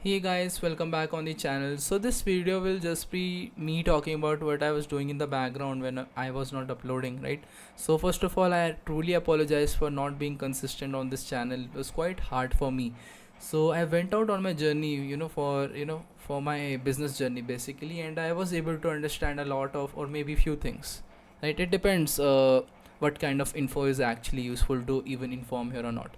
Hey guys, welcome back on the channel. So this video will just be me talking about what I was doing in the background when I was not uploading, right? So first of all, I truly apologize for not being consistent on this channel. It was quite hard for me. So I went out on my journey, for my business journey basically, and I was able to understand a lot of, or maybe few things, right? It depends what kind of info is actually useful to even inform here or not.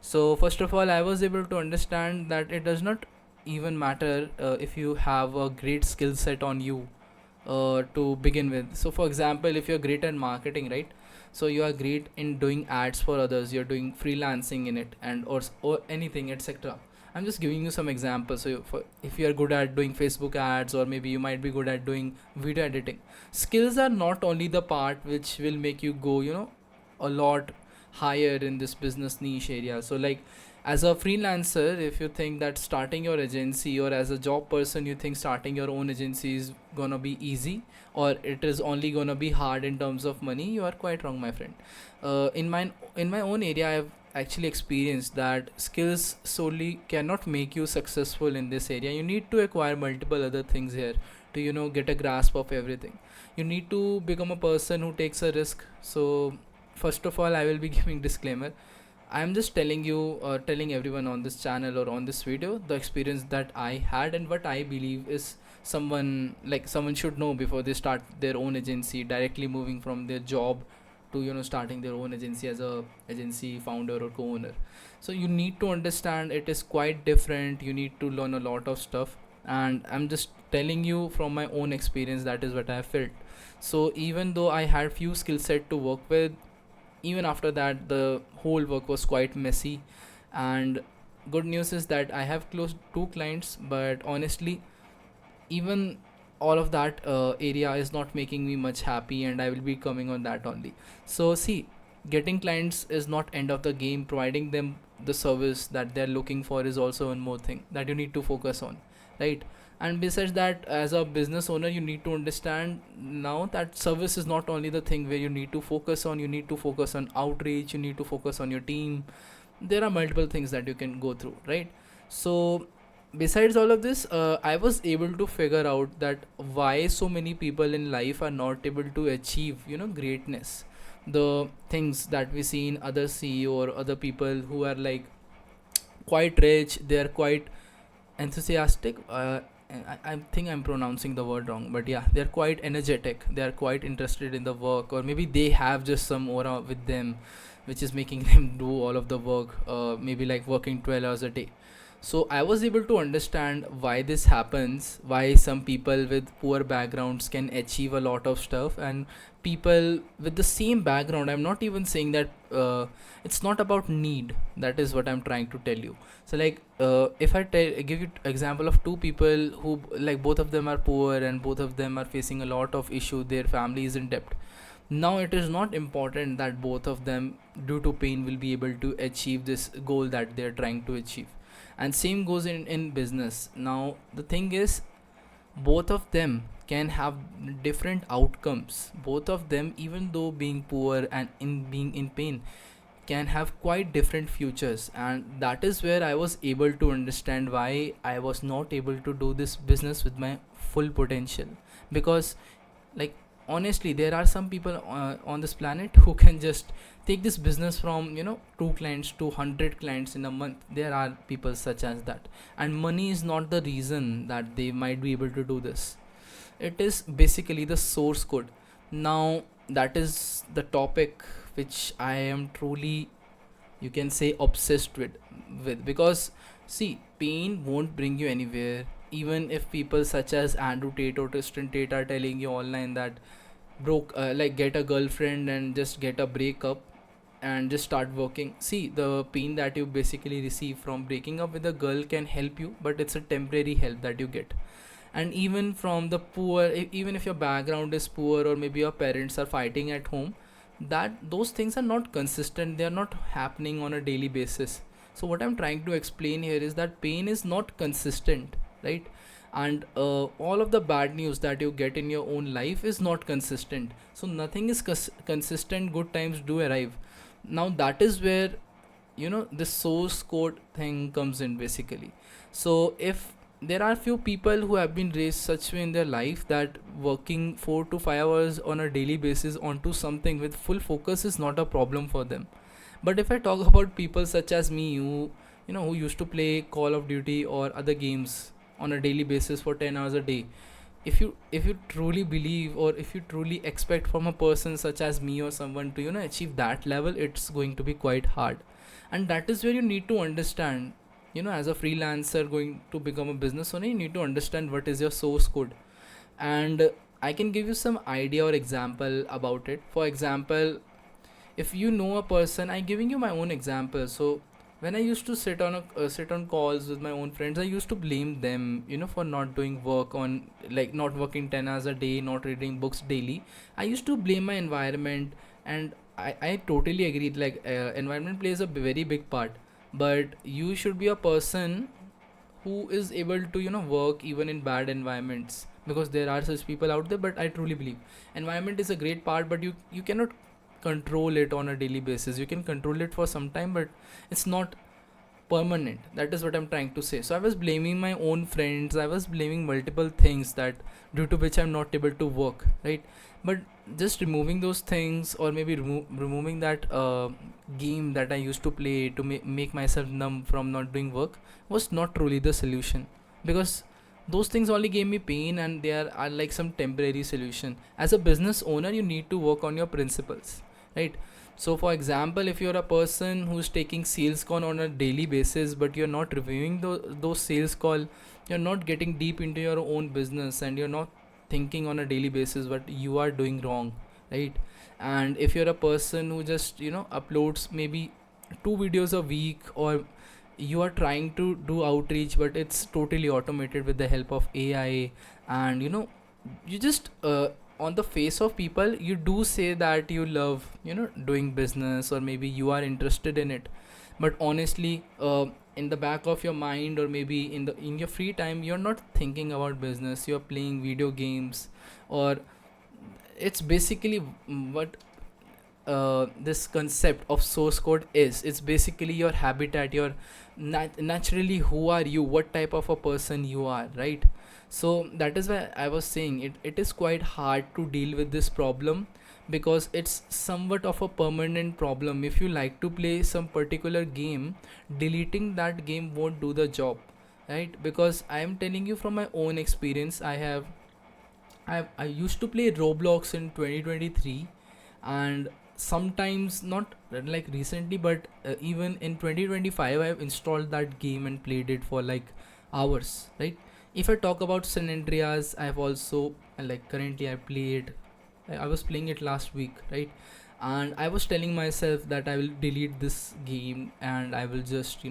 So first of all, I was able to understand that it does not even matter if you have a great skill set on you to begin with. So for example, if you're great at marketing, right, so you are great in doing ads for others, you're doing freelancing in it, and or anything, etc. I'm just giving you some examples. So if you are good at doing Facebook ads, or maybe you might be good at doing video editing, skills are not only the part which will make you go a lot higher in this business niche area. So like, as a freelancer, if you think that starting your agency, or as a job person you think starting your own agency is gonna be easy, or it is only gonna be hard in terms of money, you are quite wrong, my friend. In my own area, I've actually experienced that skills solely cannot make you successful in this area. You need to acquire multiple other things here to get a grasp of everything. You need to become a person who takes a risk. So first of all, I will be giving disclaimer. I am just telling you, telling everyone on this channel or on this video the experience that I had and what I believe is someone should know before they start their own agency, directly moving from their job to starting their own agency as a agency founder or co-owner. So you need to understand it is quite different. You need to learn a lot of stuff, and I'm just telling you from my own experience, that is what I felt. So even though I had few skill set to work with, even after that the whole work was quite messy. And good news is that I have closed two clients, but honestly, even all of that area is not making me much happy, and I will be coming on that only. So see, getting clients is not end of the game. Providing them the service that they're looking for is also one more thing that you need to focus on, right? And besides that, as a business owner, you need to understand now that service is not only the thing where you need to focus on. You need to focus on outreach, you need to focus on your team. There are multiple things that you can go through, right? So besides all of this, I was able to figure out that why so many people in life are not able to achieve greatness. The things that we see in other CEO or other people who are like quite rich, they are quite enthusiastic. I think I'm pronouncing the word wrong, but yeah, they're quite energetic, they're quite interested in the work, or maybe they have just some aura with them which is making them do all of the work, maybe like working 12 hours a day. So I was able to understand why this happens, why some people with poor backgrounds can achieve a lot of stuff, and people with the same background, I'm not even saying that it's not about need. That is what I'm trying to tell you. So like, if give you example of two people who, like, both of them are poor and both of them are facing a lot of issue, their family is in debt. Now it is not important that both of them, due to pain, will be able to achieve this goal that they're trying to achieve. And same goes in business. Now the thing is, both of them can have different outcomes. Both of them, even though being poor and in being in pain, can have quite different futures. And that is where I was able to understand why I was not able to do this business with my full potential. Because, like, honestly, there are some people on this planet who can just take this business from two clients to 100 clients in a month. There are people such as that, and money is not the reason that they might be able to do this. It is basically the source code. Now that is the topic which I am truly, you can say, obsessed with because, see, pain won't bring you anywhere. Even if people such as Andrew Tate or Tristan Tate are telling you online that like, get a girlfriend and just get a breakup and just start working. See, the pain that you basically receive from breaking up with a girl can help you, but it's a temporary help that you get. And even from the poor, even if your background is poor, or maybe your parents are fighting at home, that those things are not consistent, they are not happening on a daily basis. So what I'm trying to explain here is that pain is not consistent, right? And all of the bad news that you get in your own life is not consistent. So nothing is consistent. Good times do arrive. Now that is where this source code thing comes in basically. So if there are few people who have been raised such way in their life that working 4 to 5 hours on a daily basis onto something with full focus is not a problem for them. But if I talk about people such as me who who used to play Call of Duty or other games on a daily basis for 10 hours a day, if you truly believe or if you truly expect from a person such as me or someone to achieve that level, it's going to be quite hard. And that is where you need to understand, as a freelancer going to become a business owner, you need to understand what is your source code. And I can give you some idea or example about it. For example, if you know a person, I'm giving you my own example. So when I used to sit on calls with my own friends, I used to blame them, for not doing work on, like, not working 10 hours a day, not reading books daily. I used to blame my environment. And I totally agreed, like, environment plays a very big part. But you should be a person who is able to work even in bad environments, because there are such people out there. But I truly believe environment is a great part, but you cannot control it on a daily basis. You can control it for some time, but it's not permanent. That is what I'm trying to say. So I was blaming my own friends, I was blaming multiple things that due to which I'm not able to work, right? But just removing those things, or maybe removing that game that I used to play to make myself numb from not doing work, was not truly the solution. Because those things only gave me pain, and they are like some temporary solution. As a business owner, you need to work on your principles, right? So for example, if you're a person who's taking sales call on a daily basis, but you're not reviewing those sales call, you're not getting deep into your own business, and you're not thinking on a daily basis what you are doing wrong, right? And if you're a person who just uploads maybe 2 videos a week, or you are trying to do outreach but it's totally automated with the help of AI, and you just on the face of people you do say that you love doing business, or maybe you are interested in it. But honestly, in the back of your mind, or maybe in your free time, you're not thinking about business, you're playing video games. Or it's basically what this concept of source code is. It's basically your habitat, your naturally who are you, what type of a person you are, right? So that is why I was saying it is quite hard to deal with this problem, because it's somewhat of a permanent problem. If you like to play some particular game, deleting that game won't do the job, right? Because I am telling you from my own experience. I used to play Roblox in 2023, and sometimes not like recently, but even in 2025 I've installed that game and played it for like hours, right? If I talk about San Andreas, I've also like currently I played. I was playing it last week, right? And I was telling myself that I will delete this game and I will just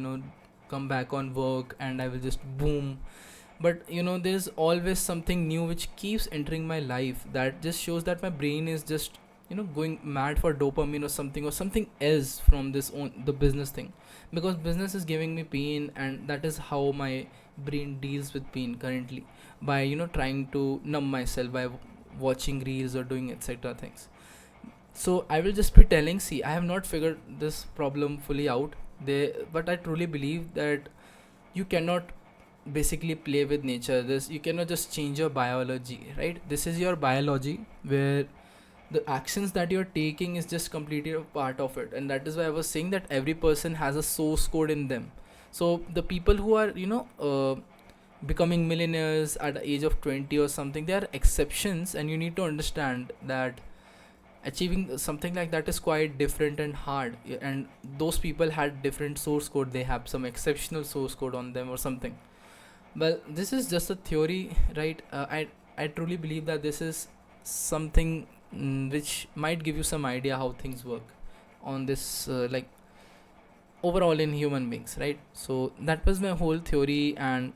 come back on work and I will just boom. But there's always something new which keeps entering my life, that just shows that my brain is just going mad for dopamine or something else from the business thing. Because business is giving me pain, and that is how my brain deals with pain currently, by trying to numb myself by watching reels or doing etc things. So I will just be telling, see, I have not figured this problem fully out there, but I truly believe that you cannot basically play with nature. This, you cannot just change your biology, right? This is your biology, where the actions that you're taking is just completely a part of it. And that is why I was saying that every person has a source code in them. So the people who are becoming millionaires at the age of 20 or something, they are exceptions, and you need to understand that achieving something like that is quite different and hard. And those people had different source code, they have some exceptional source code on them or something. Well, this is just a theory, right? I truly believe that this is something which might give you some idea how things work on this, like, overall in human beings, right? So that was my whole theory, and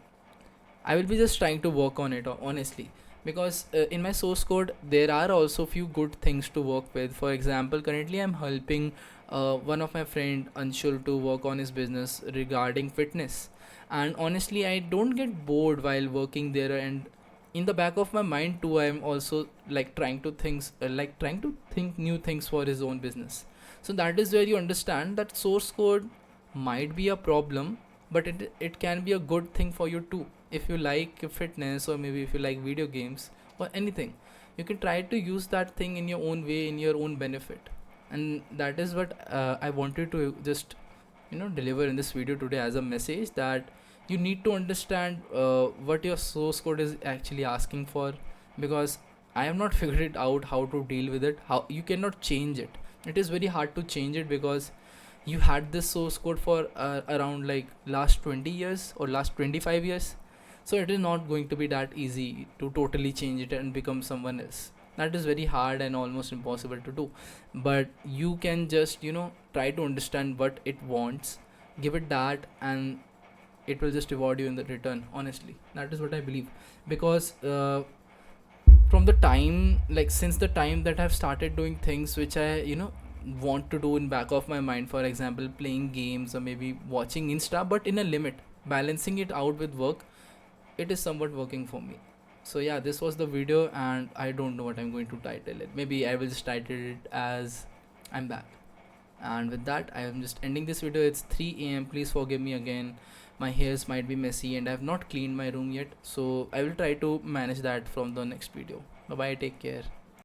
I will be just trying to work on it, honestly. Because in my source code there are also few good things to work with. For example, currently I'm helping one of my friend Anshul to work on his business regarding fitness. And honestly, I don't get bored while working there. And in the back of my mind too, I'm also like trying to think new things for his own business. So that is where you understand that source code might be a problem, but it can be a good thing for you too. If you like fitness, or maybe if you like video games or anything, you can try to use that thing in your own way, in your own benefit. And that is what I wanted to just deliver in this video today as a message, that you need to understand what your source code is actually asking for. Because I have not figured it out how to deal with it, how you cannot change it. It is very hard to change it, because you had this source code for around like last 20 years or last 25 years. So it is not going to be that easy to totally change it and become someone else. That is very hard and almost impossible to do. But you can just try to understand what it wants, give it that, and it will just reward you in the return. Honestly, that is what I believe. Because from the time, like since the time that I've started doing things which I want to do in back of my mind, for example playing games or maybe watching Insta, but in a limit, balancing it out with work, it is somewhat working for me. So yeah, this was the video, and I don't know what I'm going to title it. Maybe I will just title it as I'm back. And with that, I am just ending this video. It's 3 a.m. Please forgive me again. My hairs might be messy and I have not cleaned my room yet, so I will try to manage that from the next video. Bye bye, take care.